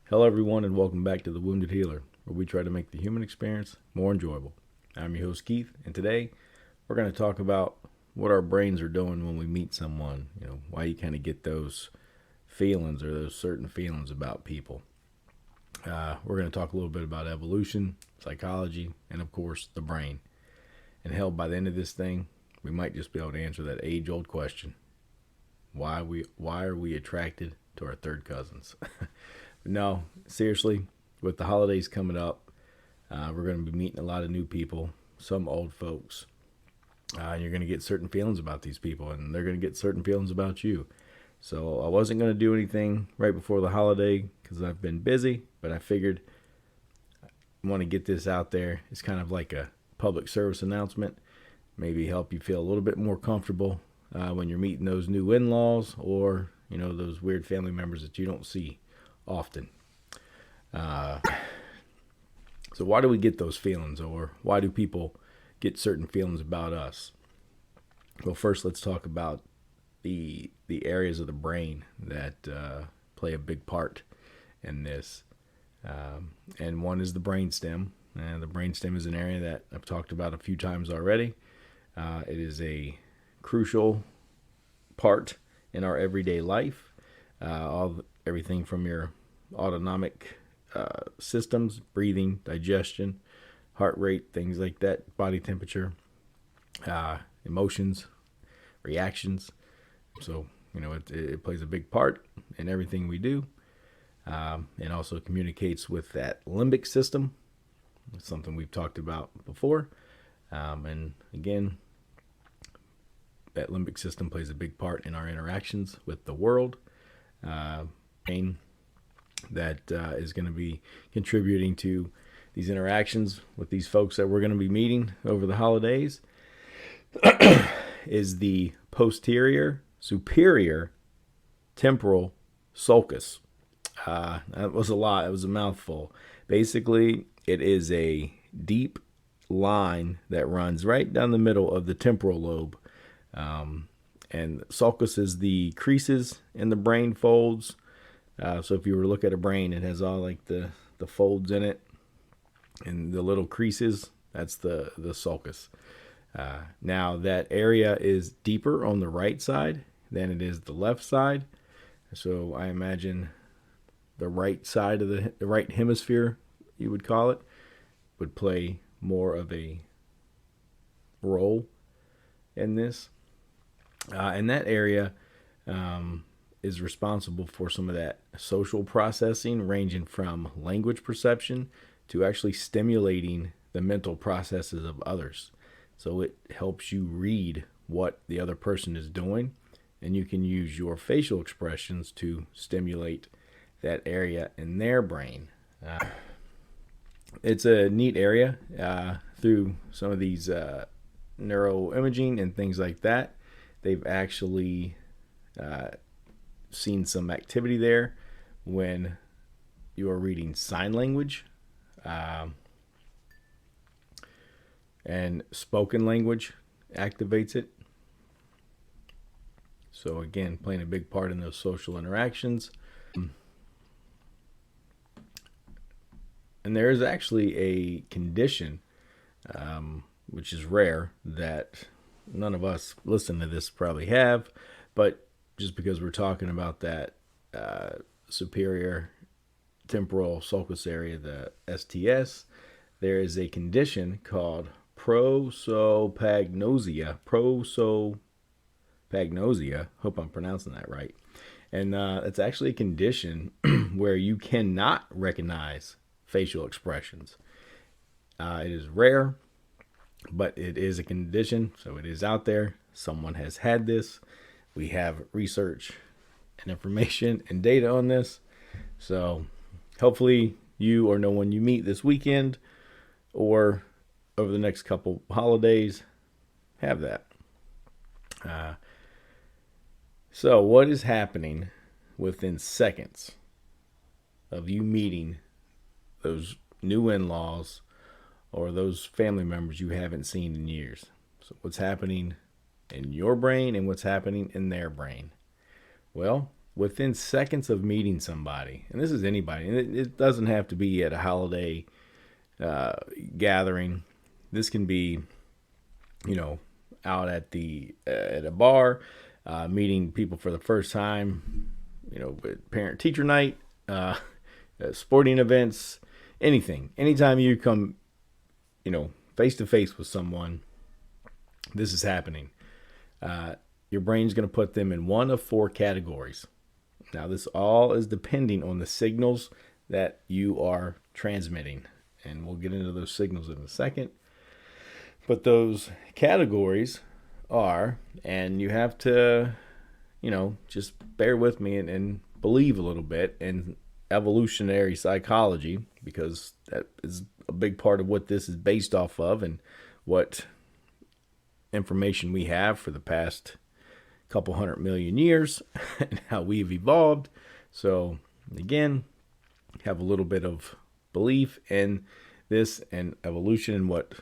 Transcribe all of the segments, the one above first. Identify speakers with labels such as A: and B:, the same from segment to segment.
A: Hello, everyone, and welcome back to The Wounded Healer, where we try to make the human experience more enjoyable. I'm your host, Keith, and today we're going to talk about what our brains are doing when we meet someone. Why you kind of get those feelings or those certain feelings about people. We're going to talk a little bit about evolution, psychology, and of course, the brain. And hell, by the end of this thing, we might just be able to answer that age-old question: Why are we attracted to our third cousins? No, seriously, with the holidays coming up, we're going to be meeting a lot of new people, some old folks. And you're going to get certain feelings about these people, and they're going to get certain feelings about you. So I wasn't going to do anything right before the holiday because I've been busy, but I figured I want to get this out there. It's kind of like a public service announcement, maybe help you feel a little bit more comfortable when you're meeting those new in-laws or, those weird family members that you don't see often. So why do we get those feelings, or why do people get certain feelings about us? Well, first let's talk about the areas of the brain that play a big part in this. And one is the brainstem. And the brainstem is an area that I've talked about a few times already. It is a crucial part in our everyday life. Everything from your autonomic systems, breathing, digestion, heart rate, things like that, body temperature, emotions, reactions. So, it plays a big part in everything we do. And also communicates with that limbic system. It's something we've talked about before. And again, that limbic system plays a big part in our interactions with the world. That is going to be contributing to these interactions with these folks that we're going to be meeting over the holidays is the posterior superior temporal sulcus. That was a lot. It was a mouthful. Basically, it is a deep line that runs right down the middle of the temporal lobe. And sulcus is the creases in the brain folds. So if you were to look at a brain, it has all like the folds in it and the little creases. That's the sulcus. Now that area is deeper on the right side than it is the left side. So I imagine the right side of the right hemisphere, you would call it, would play more of a role in this. And that area is responsible for some of that social processing, ranging from language perception to actually stimulating the mental processes of others. So it helps you read what the other person is doing, and you can use your facial expressions to stimulate that area in their brain. It's a neat area through some of these neuroimaging and things like that. They've actually seen some activity there when you are reading sign language and spoken language activates it. So again, playing a big part in those social interactions. And there is actually a condition, which is rare, that none of us listening to this probably have, but just because we're talking about that superior temporal sulcus area, the STS, there is a condition called prosopagnosia. Hope I'm pronouncing that right. And it's actually a condition where you cannot recognize facial expressions. It is rare, but it is a condition, so it is out there. Someone has had this. We have research and information and data on this. So hopefully you or no one you meet this weekend or over the next couple holidays have that. So what is happening within seconds of you meeting those new in-laws or those family members you haven't seen in years? So what's happening in your brain and what's happening in their brain? Well, within seconds of meeting somebody, and this is anybody, and it doesn't have to be at a holiday gathering. This can be, out at a bar, meeting people for the first time, with parent-teacher night, sporting events, anything. Anytime you come, face-to-face with someone, this is happening. Your brain's going to put them in one of 4 categories. Now, this all is depending on the signals that you are transmitting. And we'll get into those signals in a second. But those categories are, and you have to, just bear with me and believe a little bit in evolutionary psychology, because that is a big part of what this is based off of and what information we have for the past couple 100 million years and how we've evolved. So again, have a little bit of belief in this and evolution and what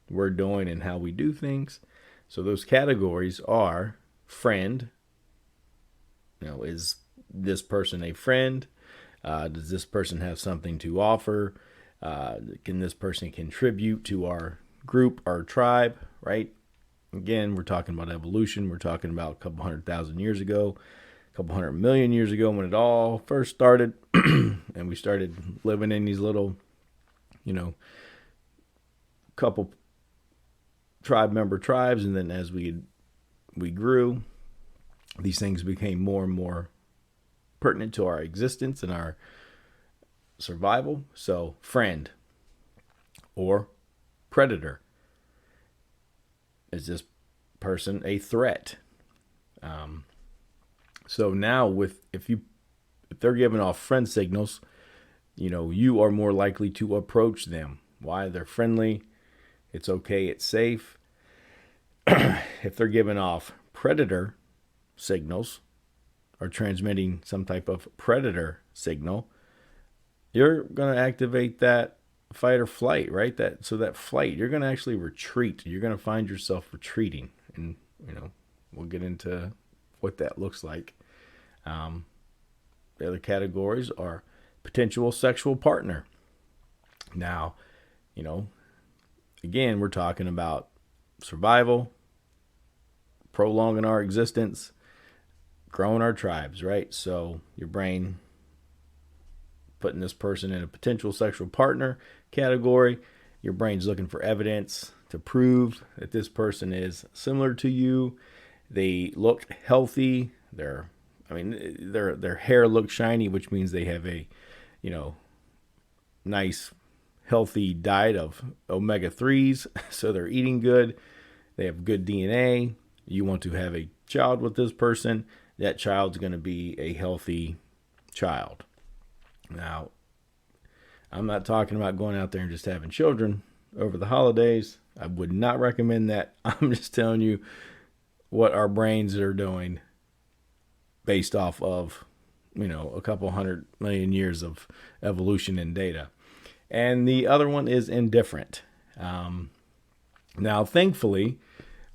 A: we're doing and how we do things. So those categories are friend. Is this person a friend? Does this person have something to offer? Can this person contribute to our group, our tribe, right? Again, we're talking about evolution. We're talking about a couple 100,000 years ago, a couple 100 million years ago when it all first started and we started living in these little, couple tribe member tribes. And then as we grew, these things became more and more pertinent to our existence and our survival. So friend or predator. Is this person a threat? So now if they're giving off friend signals, you are more likely to approach them. Why? They're friendly. It's okay. It's safe. If they're giving off predator signals or transmitting some type of predator signal, you're going to activate that fight or flight, right? That flight, you're going to actually retreat. You're going to find yourself retreating, and we'll get into what that looks like. The other categories are potential sexual partner. Now, again, we're talking about survival, prolonging our existence, growing our tribes, right? So your brain putting this person in a potential sexual partner category. Your brain's looking for evidence to prove that this person is similar to you. They look healthy. Their hair looks shiny, which means they have a, nice, healthy diet of omega-3s. So they're eating good. They have good DNA. You want to have a child with this person. That child's going to be a healthy child. Now, I'm not talking about going out there and just having children over the holidays. I would not recommend that. I'm just telling you what our brains are doing based off of, a couple 100 million years of evolution and data. And the other one is indifferent. Now, thankfully,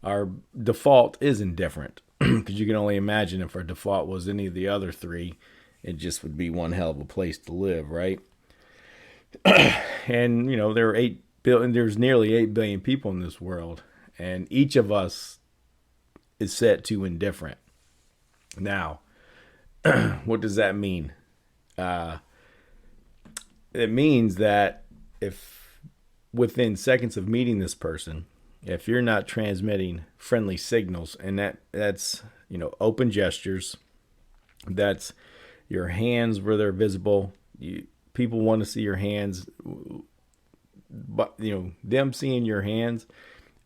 A: our default is indifferent, because you can only imagine if our default was any of the other 3, it just would be one hell of a place to live, right? And, there are 8 billion, there's nearly 8 billion people in this world, and each of us is set to indifferent. Now, what does that mean? It means that if within seconds of meeting this person, if you're not transmitting friendly signals, and that's open gestures, that's your hands where they're visible. People want to see your hands, but them seeing your hands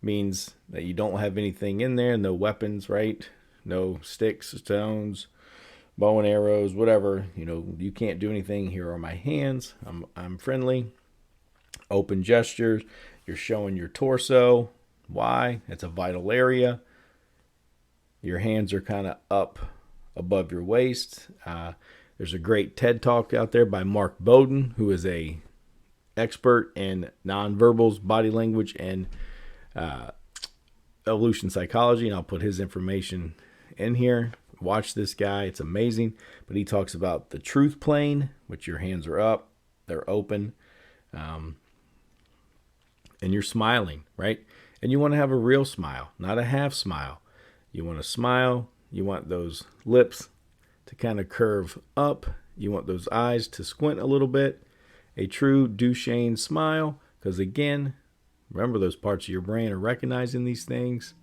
A: means that you don't have anything in there, no weapons, right? No sticks, stones, bow and arrows, whatever. You can't do anything. Here are my hands. I'm friendly. Open gestures. You're showing your torso. Why? It's a vital area. Your hands are kind of up above your waist. There's a great TED Talk out there by Mark Bowden, who is a expert in nonverbals, body language, and evolution psychology, and I'll put his information in here. Watch this guy. It's amazing. But he talks about the truth plane, which your hands are up, they're open, and you're smiling, right? And you want to have a real smile, not a half smile. You want to smile. You want those lips to kind of curve up. You want those eyes to squint a little bit. A true Duchenne smile, because again, remember those parts of your brain are recognizing these things.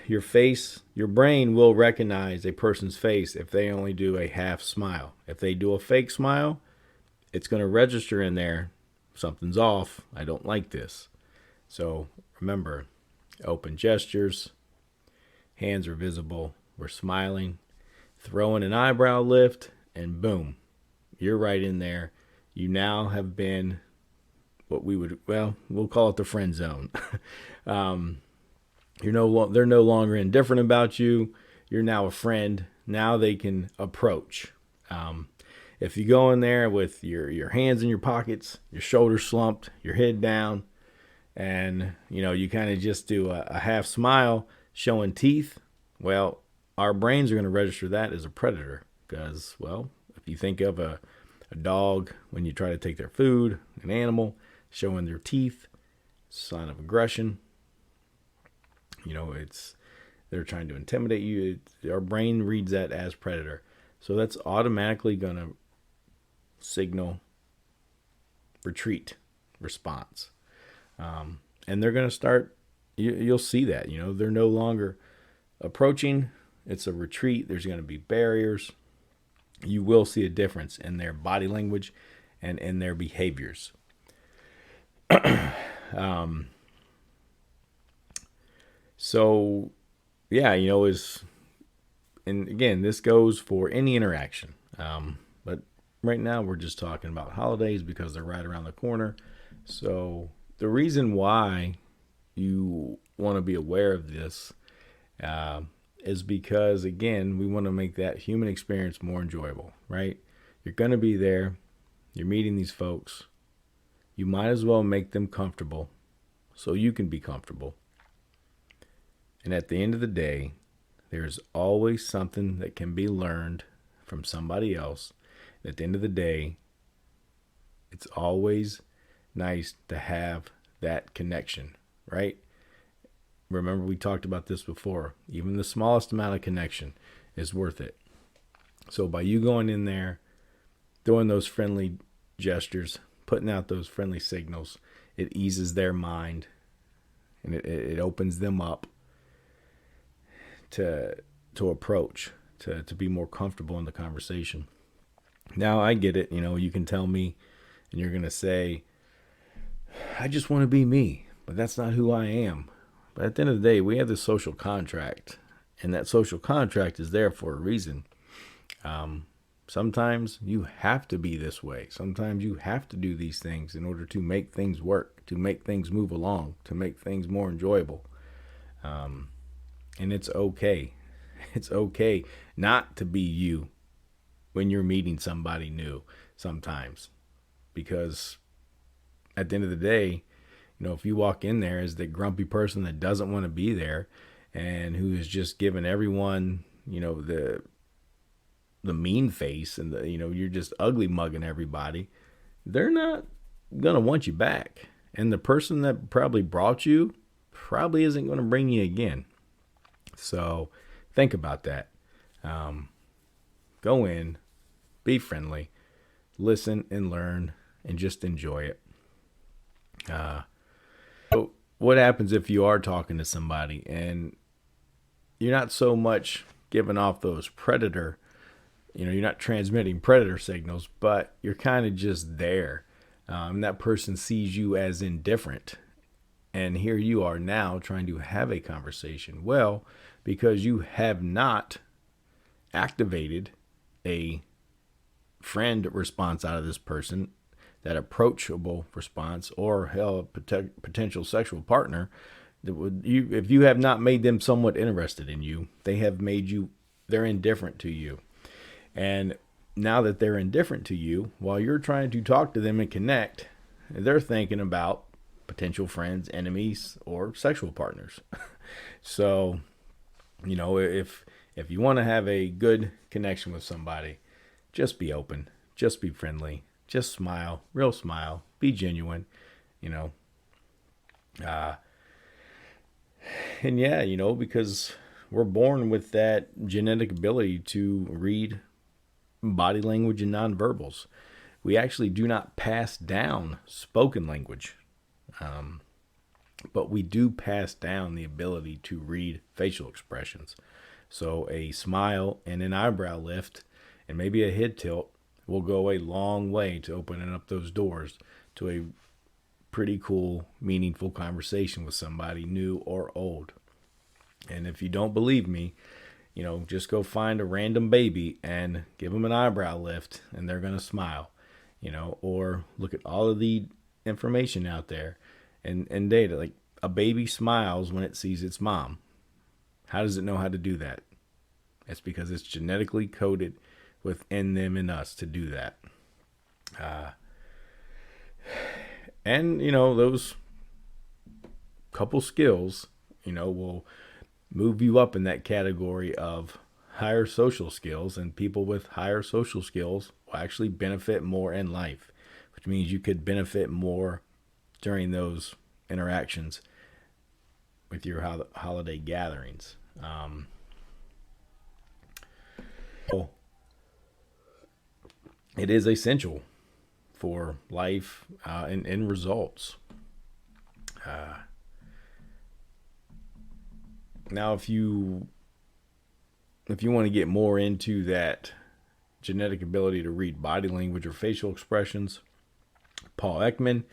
A: Your face, your brain will recognize a person's face if they only do a half smile. If they do a fake smile, it's going to register in there. Something's off. I don't like this. So remember, open gestures, hands are visible, we're smiling, throw in an eyebrow lift, and boom, you're right in there. You now have been what we'll call it the friend zone. They're no longer indifferent about you. You're now a friend. Now they can approach. If you go in there with your hands in your pockets, your shoulders slumped, your head down, and you kind of just do a half smile showing teeth, well, our brains are going to register that as a predator. Because, well, if you think of a dog when you try to take their food, an animal showing their teeth, sign of aggression. They're trying to intimidate you. Our brain reads that as predator. So that's automatically going to signal retreat response. And they're going to start, you'll see that, they're no longer approaching. It's a retreat. There's going to be barriers. You will see a difference in their body language and in their behaviors. So, yeah, and again, this goes for any interaction. But right now we're just talking about holidays because they're right around the corner. So the reason why you want to be aware of this is because, again, we want to make that human experience more enjoyable, right? You're going to be there. You're meeting these folks. You might as well make them comfortable so you can be comfortable. And at the end of the day, there's always something that can be learned from somebody else. And at the end of the day, it's always nice to have that connection, right? Remember, we talked about this before. Even the smallest amount of connection is worth it. So by you going in there, doing those friendly gestures, putting out those friendly signals, it eases their mind and it opens them up to approach, to be more comfortable in the conversation. Now, I get it. You can tell me and you're going to say, I just want to be me, but that's not who I am. But at the end of the day, we have this social contract, and that social contract is there for a reason. Sometimes you have to be this way. Sometimes you have to do these things in order to make things work, to make things move along, to make things more enjoyable. And it's okay. It's okay not to be you when you're meeting somebody new sometimes. Because at the end of the day, if you walk in there as the grumpy person that doesn't want to be there and who is just giving everyone, the mean face and you're just ugly mugging everybody, they're not going to want you back. And the person that probably brought you probably isn't going to bring you again. So think about that. Go in, be friendly, listen and learn, and just enjoy it. So what happens if you are talking to somebody and you're not so much giving off those predator, you're not transmitting predator signals, but you're kind of just there. And that person sees you as indifferent. And here you are now trying to have a conversation. Well, because you have not activated a friend response out of this person, that approachable response, or hell, potential sexual partner, if you have not made them somewhat interested in you, they're indifferent to you. And now that they're indifferent to you, while you're trying to talk to them and connect, they're thinking about potential friends, enemies, or sexual partners. So, if if you want to have a good connection with somebody, just be open, just be friendly, just smile, real smile, be genuine, you know. Uh, and yeah, because we're born with that genetic ability to read body language and nonverbals. We actually do not pass down spoken language, but we do pass down the ability to read facial expressions. So a smile and an eyebrow lift and maybe a head tilt will go a long way to opening up those doors to a pretty cool, meaningful conversation with somebody new or old. And if you don't believe me, just go find a random baby and give them an eyebrow lift and they're going to smile, or look at all of the information out there and data. Like a baby smiles when it sees its mom. How does it know how to do that? It's because it's genetically coded within them and us to do that. And, those couple skills, will move you up in that category of higher social skills, and people with higher social skills will actually benefit more in life, which means you could benefit more during those interactions with your holiday gatherings. It is essential for life and results. Now, if you want to get more into that genetic ability to read body language or facial expressions, Paul Ekman,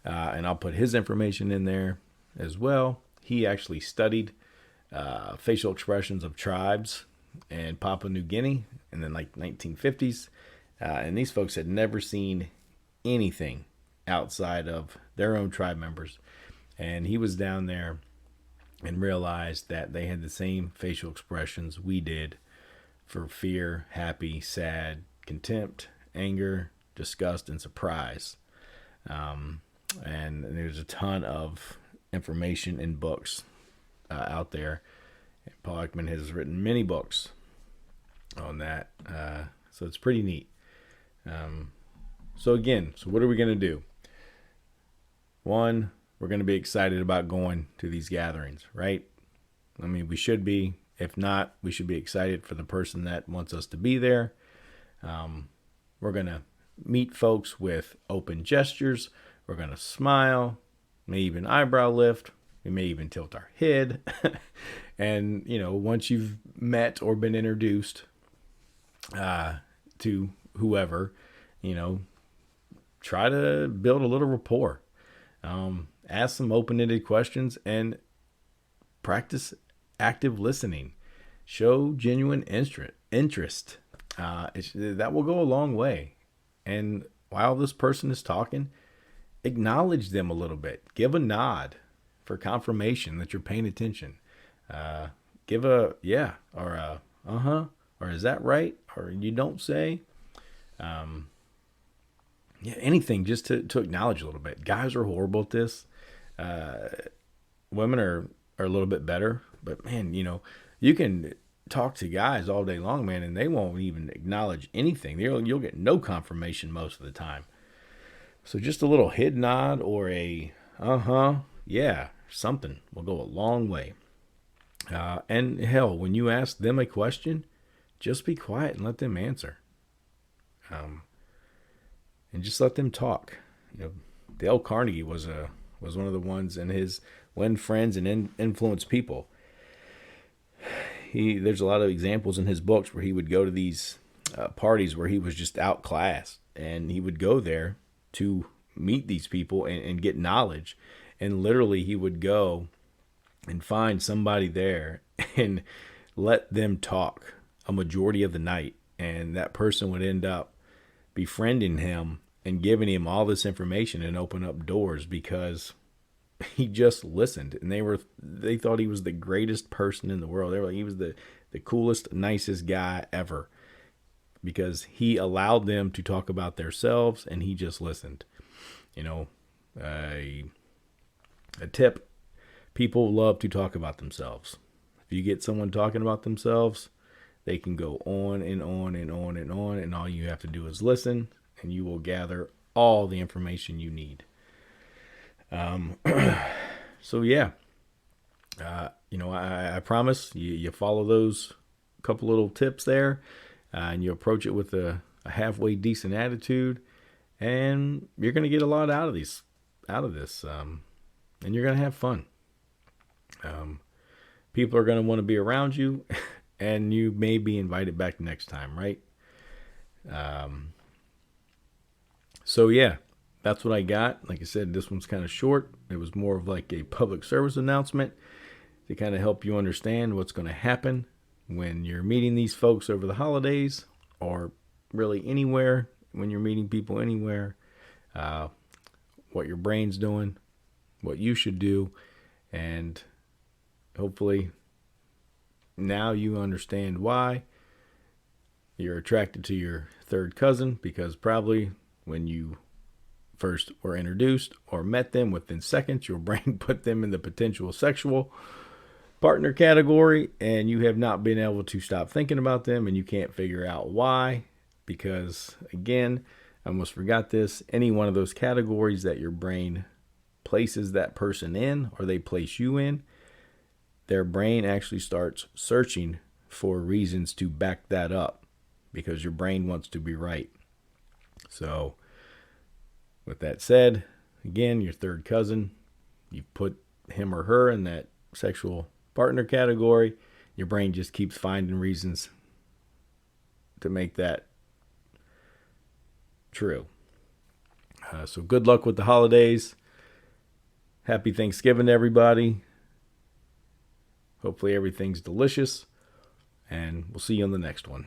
A: and I'll put his information in there as well. He actually studied facial expressions of tribes in Papua New Guinea in the 1950s. And these folks had never seen anything outside of their own tribe members. And he was down there and realized that they had the same facial expressions we did for fear, happy, sad, contempt, anger, disgust, and surprise. And there's a ton of information in books out there. Paul Ekman has written many books on that. So it's pretty neat. So what are we going to do? One, we're going to be excited about going to these gatherings, right? I mean, we should be. If not, we should be excited for the person that wants us to be there. We're going to meet folks with open gestures. We're going to smile, may even eyebrow lift. We may even tilt our head. And, once you've met or been introduced to whoever, try to build a little rapport. Ask some open-ended questions and practice active listening. Show genuine interest. That will go a long way. And while this person is talking, acknowledge them a little bit. Give a nod for confirmation that you're paying attention. Give a yeah or a uh-huh or is that right or you don't say. Anything just to acknowledge a little bit. Guys are horrible at this. Women are a little bit better, but man, you can talk to guys all day long, man, and they won't even acknowledge anything. You'll get no confirmation most of the time. So just a little head nod or a yeah, something will go a long way. And hell, when you ask them a question, just be quiet and let them answer. And just let them talk. Dale Carnegie was one of the ones in his Win Friends and Influence People. There's a lot of examples in his books where he would go to these parties where he was just outclassed, and he would go there to meet these people and get knowledge. And literally he would go and find somebody there and let them talk a majority of the night. And that person would end up befriending him and giving him all this information and open up doors because he just listened. And they thought he was the greatest person in the world. They were like, he was the coolest, nicest guy ever because he allowed them to talk about themselves and he just listened. A tip, people love to talk about themselves. If you get someone talking about themselves, They can go on and on and on and on, and all you have to do is listen, and you will gather all the information you need. So yeah, I promise you follow those couple little tips there, and you approach it with a halfway decent attitude, and you're gonna get a lot out of this, and you're gonna have fun. People are gonna want to be around you, and you may be invited back next time, right? So yeah, that's what I got. Like I said, this one's kind of short. It was more of like a public service announcement to kind of help you understand what's going to happen when you're meeting these folks over the holidays, or really anywhere when you're meeting people anywhere. What your brain's doing, what you should do, and hopefully now you understand why you're attracted to your third cousin, because probably when you first were introduced or met them, within seconds your brain put them in the potential sexual partner category, and you have not been able to stop thinking about them, and you can't figure out why, because again, I almost forgot this, any one of those categories that your brain places that person in, or they place you in, their brain actually starts searching for reasons to back that up, because your brain wants to be right. So with that said, again, your third cousin, you put him or her in that sexual partner category, your brain just keeps finding reasons to make that true. So good luck with the holidays. Happy Thanksgiving to everybody. Hopefully everything's delicious, and we'll see you on the next one.